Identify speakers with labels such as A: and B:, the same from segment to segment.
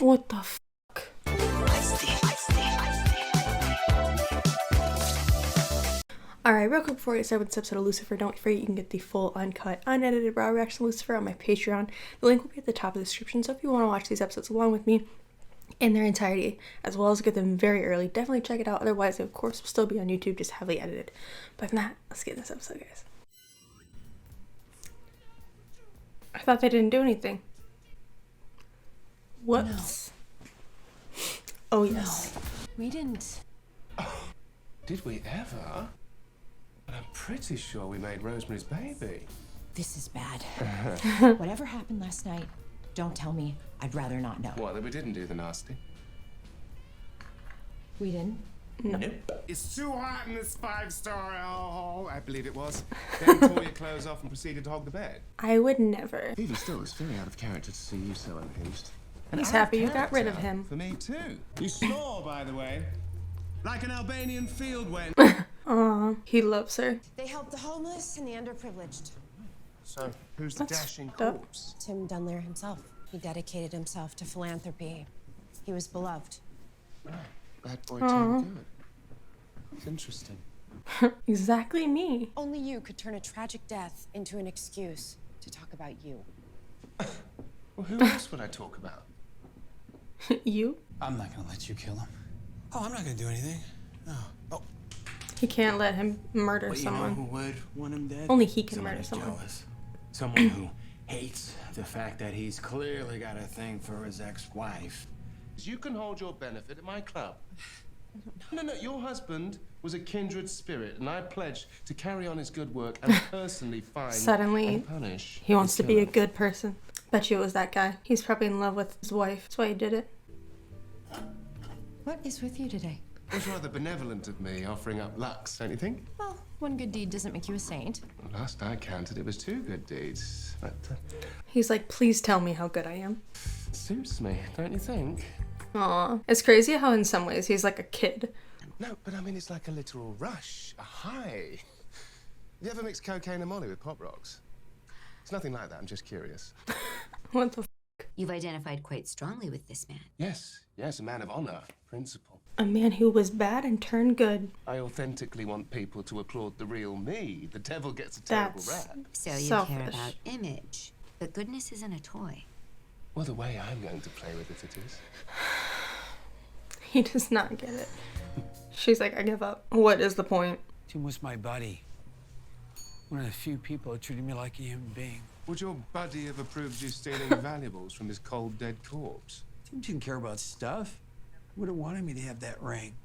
A: What the fuck? Alright, real quick before I start with this episode of Lucifer, don't forget you can get the full, uncut, unedited raw reaction to Lucifer on my Patreon. The link will be at the top of the description, so if you want to watch these episodes along with me in their entirety, as well as get them very early, definitely check it out. Otherwise, they, of course, will still be on YouTube, just heavily edited. But if not, let's get in this episode, guys. I thought they didn't do anything. Whoops. No. Oh, yes.
B: No, we didn't.
C: Oh, did we ever? I'm pretty sure we made Rosemary's Baby.
B: This is bad. Whatever happened last night, don't tell me. I'd rather not know.
C: What, that we didn't do the nasty?
B: We didn't?
A: No.
C: Nope. It's too hot in this five-star hall, I believe it was. Then tore your clothes off and proceeded to hog the bed.
A: I would never.
C: Even still, it's very out of character to see you so unhinged.
A: He's happy you got rid of him.
C: For me, too. You snore, by the way. Like an Albanian field wench.
A: Aw, he loves her.
D: They help the homeless and the underprivileged.
C: So, who's the dashing
A: dope.
C: corpse?
D: Tim Dunlear himself. He dedicated himself to philanthropy. He was beloved.
C: Oh, bad boy turned good. It's interesting.
A: Exactly me.
D: Only you could turn a tragic death into an excuse to talk about you.
C: Well, who else would I talk about?
A: You?
E: I'm not gonna let you kill him. Oh, I'm not gonna do anything. No. Oh.
A: He can't let him murder
E: But
A: someone.
E: you know who would want him dead?
A: Only he can
E: Someone
A: murder
E: who's
A: someone.
E: jealous. Someone who hates the fact that he's clearly got a thing for his ex-wife.
C: You can hold your benefit at my club. No, your husband was a kindred spirit, and I pledge to carry on his good work and personally find
A: Suddenly,
C: and punish.
A: he wants
C: the
A: to be a
C: killer.
A: good person. Bet you it was that guy. He's probably in love with his wife. That's why he did it.
B: What is with you today?
C: It was rather benevolent of me offering up Lux, don't you think?
B: Well, one good deed doesn't make you a saint.
C: Well, last I counted, it was 2 good deeds. But
A: He's like, please tell me how good I am.
C: suits me, don't you think?
A: Aw. It's crazy how in some ways he's like a kid.
C: No, but I mean, it's like a literal rush, a high. You ever mix cocaine and Molly with Pop Rocks? It's nothing like that, I'm just curious.
A: What the f?
F: You've identified quite strongly with this man.
C: Yes, a man of honor, principle.
A: A man who was bad and turned good.
C: I authentically want people to applaud the real me. The devil gets a terrible
A: That's
C: rap.
F: So you
A: selfish.
F: care about image. But goodness isn't a toy.
C: Well, the way I'm going to play with it is.
A: He does not get it. She's like, I give up. What is the point?
E: Tim was my buddy. One of the few people who treated me like a human being.
C: Would your buddy have approved you stealing valuables from his cold, dead corpse?
E: Tim didn't care about stuff. Would have wanted me to have that ring.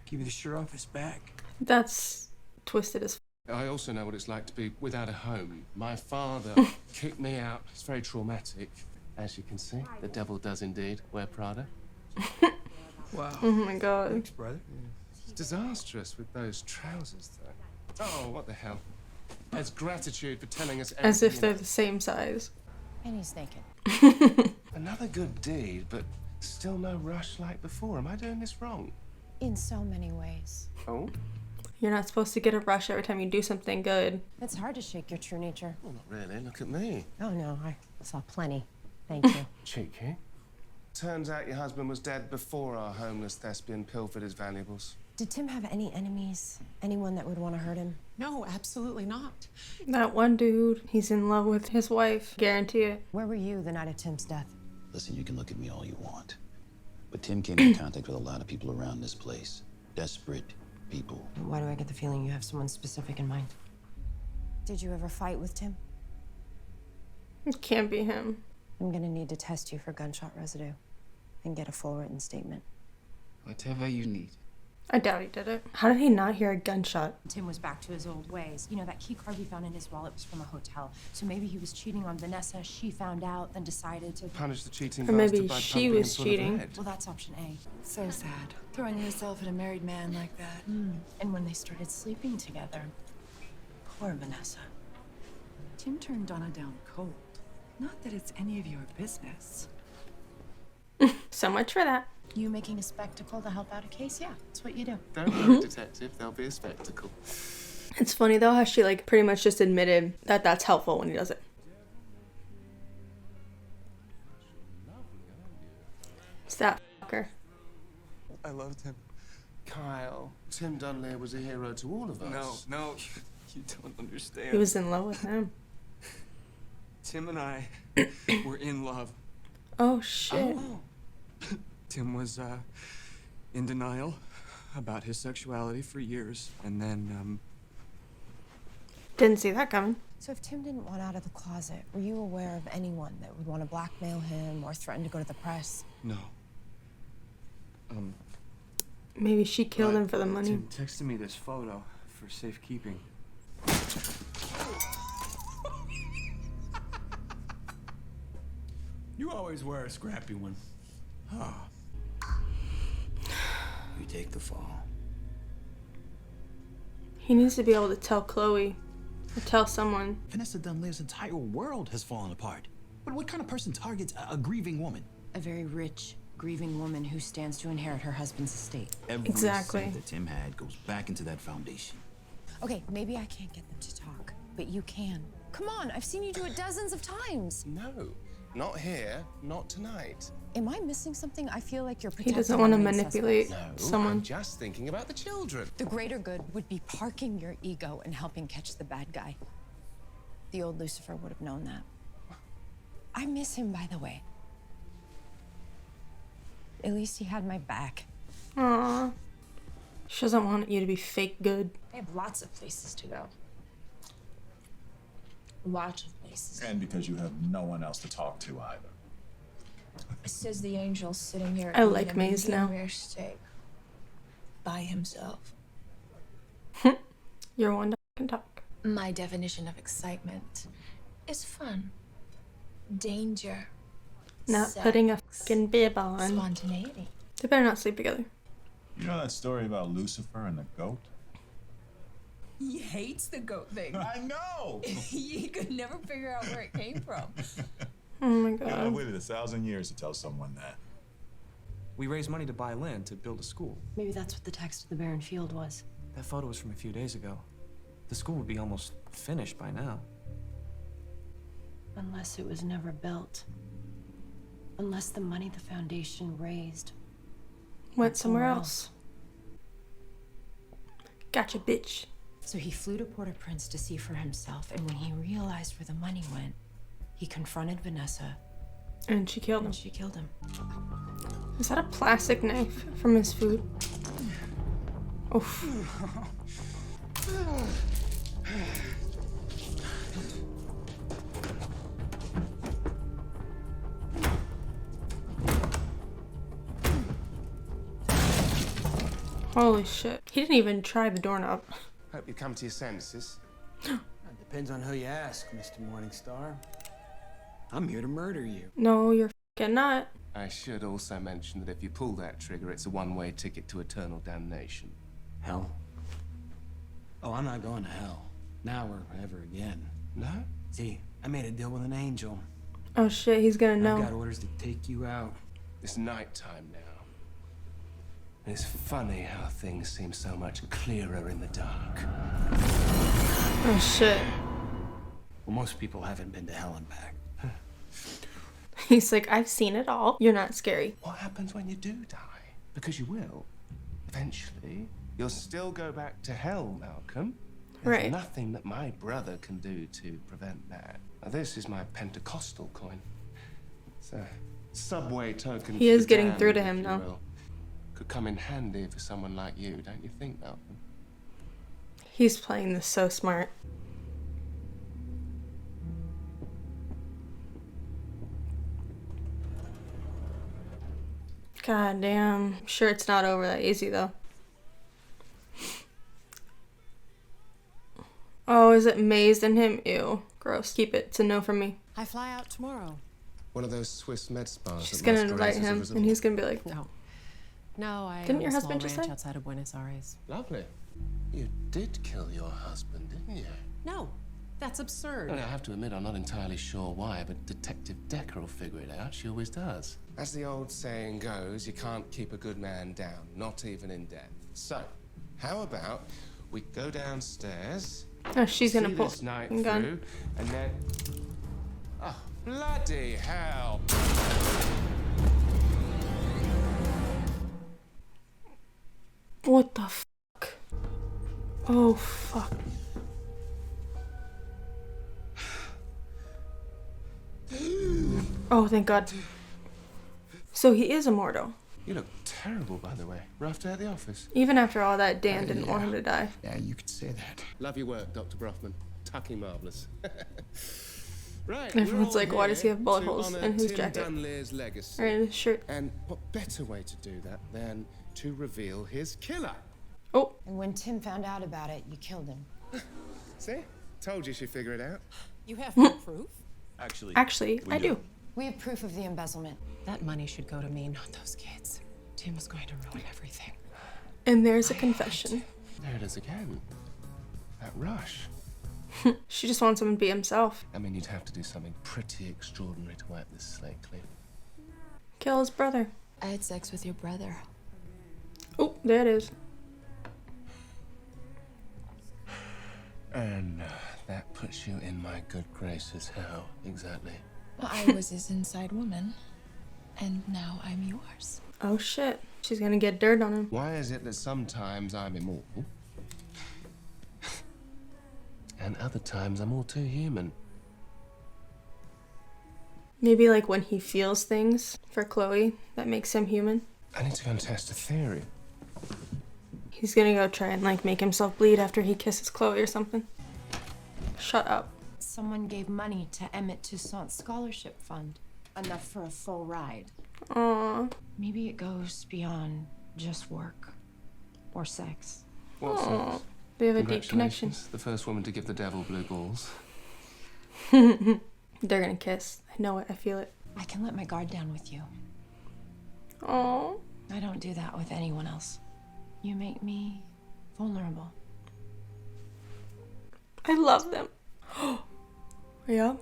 E: Give me the shirt off his back.
A: That's twisted as f.
C: I also know what it's like to be without a home. My father kicked me out. It's very traumatic. As you can see, the devil does indeed wear Prada.
E: Wow.
A: Oh my god.
E: Thanks, brother.
C: It's disastrous with those trousers, though. Oh, what the hell? As gratitude for telling us
A: As if
C: everything
A: they're
C: you
A: the same size.
D: And he's naked.
C: know. Another good deed, but still no rush like before. Am I doing this wrong?
D: In so many ways.
C: Oh?
A: You're not supposed to get a rush every time you do something good.
D: It's hard to shake your true nature.
C: Well, not really. Look at me.
D: Oh, no, I saw plenty. Thank you.
C: Cheeky. Turns out your husband was dead before our homeless thespian pilfered his valuables.
D: Did Tim have any enemies? Anyone that would want to hurt him?
G: No, absolutely not.
A: That one dude, he's in love with his wife. Guarantee it.
D: Where were you the night of Tim's death?
H: Listen, you can look at me all you want, but Tim came in contact with a lot of people around this place. Desperate people.
D: Why do I get the feeling you have someone specific in mind? Did you ever fight with Tim?
A: It can't be him.
D: I'm gonna need to test you for gunshot residue and get a full written statement.
E: Whatever you need.
A: I doubt he did it. How did he not hear a gunshot?
B: Tim was back to his old ways. You know, that key card we found in his wallet was from a hotel. So maybe he was cheating on Vanessa. She found out, then decided to...
C: Punish the cheating
A: Or maybe
C: bastard by
A: she
C: pumping
A: was
C: him full of
A: cheating.
C: lead.
B: Well, that's option A.
G: So sad. Throwing yourself at a married man like that.
B: And when they started sleeping together,
G: Poor Vanessa. Tim turned Donna down cold. Not that it's any of your business.
A: So much for that.
B: you making a spectacle to help out a case? Yeah, that's what you do.
C: Don't worry, detective. There'll be a spectacle.
A: It's funny though how she like pretty much just admitted that that's helpful when he does it. It's that fucker.
E: I loved him.
C: Kyle, Tim Dunleary was a hero to all of us.
E: No, you don't understand.
A: He was in love with him.
E: Tim and I were in love.
A: Oh shit.
E: Tim was in denial about his sexuality for years, and then
A: Didn't see that coming.
D: So if Tim didn't want out of the closet, were you aware of anyone that would want to blackmail him or threaten to go to the press?
E: no.
A: Maybe she killed him for the money.
E: Tim texted me this photo for safekeeping.
H: You always were a scrappy one. You take the fall.
A: He needs to be able to tell Chloe or tell someone.
H: Vanessa Dunleary's entire world has fallen apart. But what kind of person targets a grieving woman?
B: A very rich, grieving woman who stands to inherit her husband's estate.
H: Every
A: Exactly.
H: cent that Tim had goes back into that foundation.
D: Okay, maybe I can't get them to talk, but you can. Come on, I've seen you do it dozens of times.
C: No, not here, not tonight.
D: Am I missing something? I feel like you're
A: He
D: protecting
A: doesn't want to
D: the main
A: manipulate
D: suspects.
C: No,
A: someone.
C: I'm just thinking about the children.
D: The greater good would be parking your ego and helping catch the bad guy. The old Lucifer would have known that. I miss him, by the way. At least he had my back.
A: Aww. She doesn't want you to be fake good.
I: I have lots of places to go. Lots of places.
J: And because you have no one else to talk to either.
I: Says the angel sitting here
A: I
I: eating
A: like
I: a
A: Maze
I: medium
A: now.
I: rare steak by himself.
A: You're one to fucking talk.
I: My definition of excitement is fun, danger,
A: Not
I: sex,
A: putting a fucking bib on.
I: spontaneity.
A: They better not sleep together.
J: You know that story about Lucifer and the goat?
I: He hates the goat thing.
J: I know!
I: He could never figure out where it came from.
A: Oh my
J: I
A: god.
J: waited 1,000 years to tell someone that.
E: We raised money to buy land to build a school.
K: Maybe that's what the text of the barren field was.
E: That photo was from a few days ago. The school would be almost finished by now.
K: Unless it was never built. Unless the money the foundation raised
A: Went somewhere else. Gotcha, bitch.
B: So he flew to Port-au-Prince to see for himself, and when he realized where the money went, he confronted Vanessa,
A: And she killed him.
B: and she killed him.
A: Is that a plastic knife from his food? Oof. Holy shit. He didn't even try the doorknob.
C: Hope you come to your senses.
E: Depends on who you ask, Mr. Morningstar. I'm here to murder you.
A: No, you're fucking not.
C: I should also mention that if you pull that trigger, it's a one-way ticket to eternal damnation.
E: Hell? Oh, I'm not going to hell. Now or ever again.
C: No?
E: See, I made a deal with an angel.
A: Oh shit, he's gonna
E: I've got
A: know.
E: orders to take you out.
C: It's nighttime now. And it's funny how things seem so much clearer in the dark.
A: Oh shit.
E: Well, most people haven't been to hell and back.
A: He's like, I've seen it all. You're not scary.
C: What happens when you do die? Because you will. Eventually, you'll still go back to hell, Malcolm. There's
A: Right.
C: nothing that my brother can do to prevent that. Now, this is my Pentecostal coin. It's a subway token.
A: He
C: for
A: is
C: the
A: getting
C: damned,
A: through to
C: if
A: him
C: you
A: now.
C: will. Could come in handy for someone like you, don't you think, Malcolm?
A: He's playing this so smart. God damn. I'm sure it's not over that easy though. Oh, is it Maze in him? Ew. Gross. Keep it. It's a no from me.
D: I fly out tomorrow.
C: One of those Swiss med spas.
A: She's
C: that
A: gonna
C: masquerades
A: invite
C: as a
A: him
C: resort.
A: and he's gonna be like,
K: No, I
A: Didn't
K: own
A: your
K: a
A: husband
K: small
A: just
K: ranch
A: say?
K: outside of Buenos Aires.
C: Lovely. You did kill your husband, didn't you?
K: No, that's absurd.
C: Well, I have to admit, I'm not entirely sure why, but Detective Decker will figure it out. She always does. As the old saying goes, you can't keep a good man down, not even in death. So, how about we go downstairs?
A: oh, she's gonna
C: see
A: pull
C: this night
A: a gun.
C: through, and then. Oh, bloody hell!
A: What the fuck? Oh, fuck. Oh, thank God. So he is immortal.
C: You look terrible, by the way. Rough day at the office.
A: Even after all that, Dan didn't want him to die.
H: Yeah, you could say that.
C: Love your work, Dr. Brothman. Tucking marvelous. Right.
A: Everyone's like, why does he have bullet
C: to
A: holes
C: honor
A: in his
C: Tim
A: jacket?
C: Dunleary's legacy.
A: Or in his shirt.
C: And what better way to do that than to reveal his killer?
A: Oh.
D: And when Tim found out about it, you killed him.
C: See? Told you she'd figure it out.
I: You have no proof?
A: Actually, I do.
D: We have proof of the embezzlement.
I: That money should go to me, not those kids. Tim was going to ruin everything.
A: And there's a confession.
C: There it is again. That rush.
A: She just wants him to be himself.
C: I mean, you'd have to do something pretty extraordinary to wipe this slate clean.
A: Kill his brother.
K: I had sex with your brother.
A: Oh, there it is.
C: And that puts you in my good graces. How exactly?
K: Well, I was his inside woman, and now I'm yours.
A: Oh shit. She's gonna get dirt on him.
C: Why is it that sometimes I'm immortal and other times I'm all too human?
A: Maybe like when he feels things for Chloe, that makes him human.
C: I need to go and test a theory.
A: He's gonna go try and like make himself bleed after he kisses Chloe or something. Shut up.
B: Someone gave money to Emmett Toussaint's scholarship fund. Enough for a full ride.
A: Aww.
B: Maybe it goes beyond just work or sex.
C: What's
A: Aww.
C: that?
A: They have a deep connection.
C: Congratulations, the first woman to give the devil blue balls.
A: They're gonna kiss. I know it. I feel it.
B: I can let my guard down with you.
A: Aww.
B: I don't do that with anyone else. You make me vulnerable.
A: I love them. Yeah.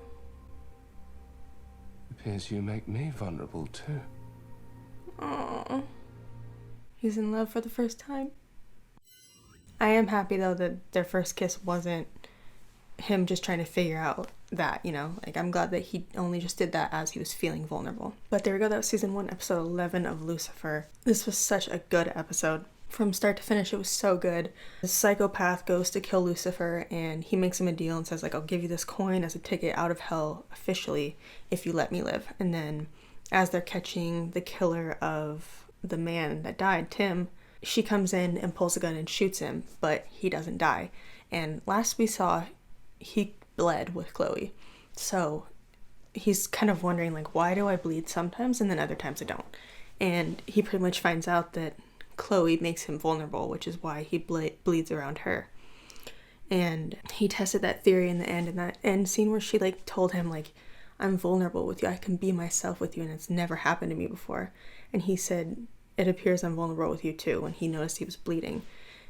C: Appears you make me vulnerable too.
A: Aww. He's in love for the first time. I am happy though that their first kiss wasn't him just trying to figure out that, you know, like I'm glad that he only just did that as he was feeling vulnerable. But there we go, that was season 1, episode 11 of Lucifer. This was such a good episode. From start to finish, it was so good. The psychopath goes to kill Lucifer and he makes him a deal and says like, I'll give you this coin as a ticket out of hell officially if you let me live. And then as they're catching the killer of the man that died, Tim, she comes in and pulls a gun and shoots him, but he doesn't die. And last we saw, he bled with Chloe. So he's kind of wondering like, why do I bleed sometimes and then other times I don't? And he pretty much finds out that Chloe makes him vulnerable, which is why he bleeds around her. And he tested that theory in the end, in that end scene where she like told him like, I'm vulnerable with you, I can be myself with you, and it's never happened to me before. And he said, it appears I'm vulnerable with you too, when he noticed he was bleeding.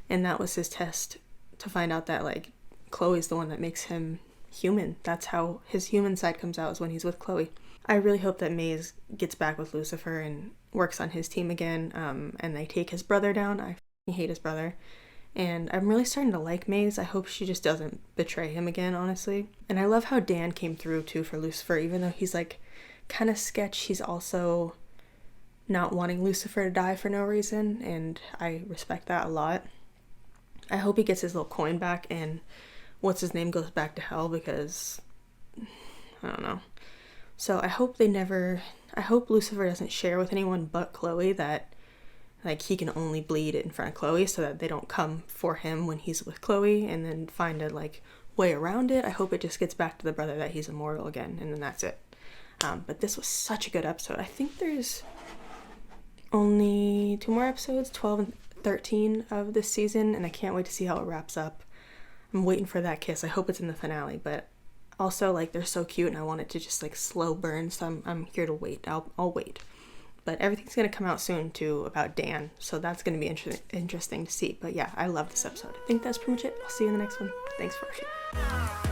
A: And that was his test to find out that like Chloe's the one that makes him human. That's how his human side comes out, is when he's with Chloe. I really hope that Maze gets back with Lucifer and works on his team again, and they take his brother down. I hate his brother. And I'm really starting to like Maze. I hope she just doesn't betray him again, honestly. And I love how Dan came through too for Lucifer. Even though he's like kind of sketch, he's also not wanting Lucifer to die for no reason, and I respect that a lot. I hope he gets his little coin back and what's his name goes back to hell, because I don't know. So I hope Lucifer doesn't share with anyone but Chloe that like he can only bleed in front of Chloe, so that they don't come for him when he's with Chloe and then find a like way around it. I hope it just gets back to the brother that he's immortal again, and then that's it. But this was such a good episode. I think there's only 2 more episodes, 12 and 13 of this season, and I can't wait to see how it wraps up. I'm waiting for that kiss. I hope it's in the finale, but also like they're so cute and I want it to just like slow burn, so I'm here to wait. I'll wait. But everything's gonna come out soon too about Dan, so that's gonna be interesting to see. But yeah, I love this episode. I think that's pretty much it. I'll see you in the next one. Thanks for watching.